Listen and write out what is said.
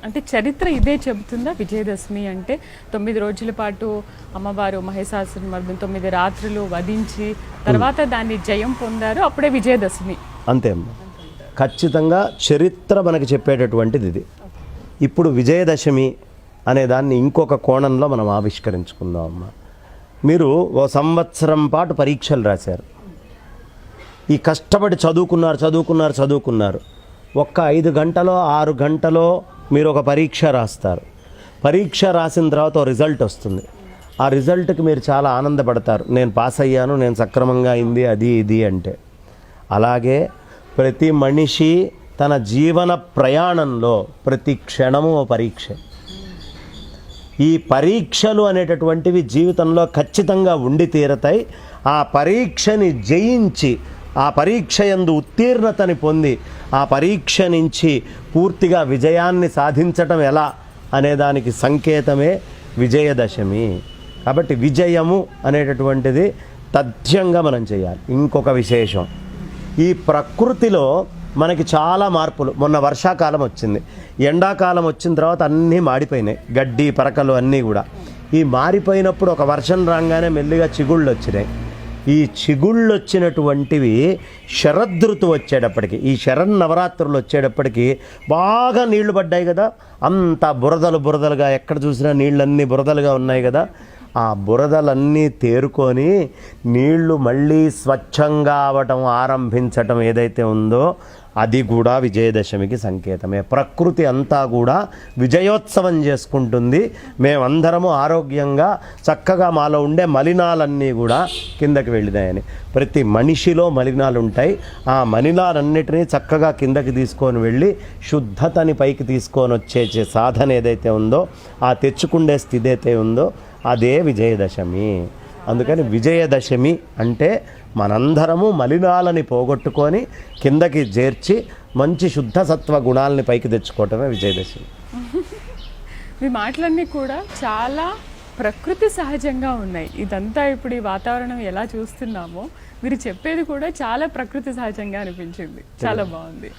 అంటే చరిత్ర ఇదే చెబుతుందా విజయదశమి అంటే 9 రోజుల పాటు అమ్మవారు మహిషాసురమర్దిని 9 రాత్రులు వధించి తర్వాత దాన్ని జయం పొందారు, అప్పుడే విజయదశమి. అంతే అమ్మ, ఖచ్చితంగా చరిత్ర మనకి చెప్పేటటువంటిది ఇది. ఇప్పుడు విజయదశమి అనే దాన్ని ఇంకొక కోణంలో మనం ఆవిష్కరించుకుందాం అమ్మ. మీరు ఓ సంవత్సరం పాటు పరీక్షలు రాశారు, ఈ కష్టపడి చదువుకున్నారు. ఒక్క 5 గంటలో 6 గంటలో మీరు ఒక పరీక్ష రాస్తారు. పరీక్ష రాసిన తర్వాత ఒక రిజల్ట్ వస్తుంది. ఆ రిజల్ట్కి మీరు చాలా ఆనందపడతారు, నేను పాస్ అయ్యాను, నేను సక్రమంగా అయింది, అది ఇది అంటే. అలాగే ప్రతి మనిషి తన జీవన ప్రయాణంలో ప్రతి క్షణము ఓ పరీక్ష. ఈ పరీక్షలు అనేటటువంటివి జీవితంలో ఖచ్చితంగా ఉండి తీరతాయి. ఆ పరీక్షని జయించి ఆ పరీక్ష యందు ఉత్తీర్ణతని పొంది ఆ పరీక్ష నుంచి పూర్తిగా విజయాన్ని సాధించటం ఎలా అనేదానికి సంకేతమే విజయదశమి. కాబట్టి విజయము అనేటటువంటిది తథ్యంగా మనం చేయాలి. ఇంకొక విశేషం, ఈ ప్రకృతిలో మనకి చాలా మార్పులు. మొన్న వర్షాకాలం వచ్చింది, ఎండాకాలం వచ్చిన తర్వాత అన్నీ మాడిపోయినాయి, గడ్డి పరకలు అన్నీ కూడా. ఈ మారిపోయినప్పుడు ఒక వర్షం రాగానే మెల్లిగా చిగుళ్ళు వచ్చినాయి. ఈ చిగుళ్ళు వచ్చినటువంటివి శరదృతువు వచ్చేటప్పటికి, ఈ శరన్నవరాత్రులు వచ్చేటప్పటికి బాగా నీళ్లు పడ్డాయి కదా, అంత బురదలుగా ఎక్కడ చూసినా నీళ్ళన్నీ బురదలుగా ఉన్నాయి కదా. ఆ బురదలన్నీ తేరుకొని నీళ్లు మళ్ళీ స్వచ్ఛంగా అవటం ఆరంభించటం ఏదైతే ఉందో అది కూడా విజయదశమికి సంకేతమే. ప్రకృతి అంతా కూడా విజయోత్సవం చేసుకుంటుంది. మేమందరము ఆరోగ్యంగా చక్కగా మాలో ఉండే మలినాలన్నీ కూడా కిందకి వెళ్ళినాయని. ప్రతి మనిషిలో మలినాలు ఉంటాయి. ఆ మలినాలన్నిటినీ చక్కగా కిందకి తీసుకొని వెళ్ళి శుద్ధతని పైకి తీసుకొని వచ్చే సాధన ఏదైతే ఉందో, ఆ తెచ్చుకుండే స్థితి అయితే ఉందో అదే విజయదశమి. అందుకని విజయదశమి అంటే మనందరము మలినాలని పోగొట్టుకొని కిందకి చేర్చి మంచి శుద్ధ సత్వ గుణాలని పైకి తెచ్చుకోవటమే విజయదశమి. మీ మాటలన్నీ కూడా చాలా ప్రకృతి సహజంగా ఉన్నాయి. ఇదంతా ఇప్పుడు ఈ వాతావరణం ఎలా చూస్తున్నామో మీరు చెప్పేది కూడా చాలా ప్రకృతి సహజంగా అనిపించింది. చాలా బాగుంది.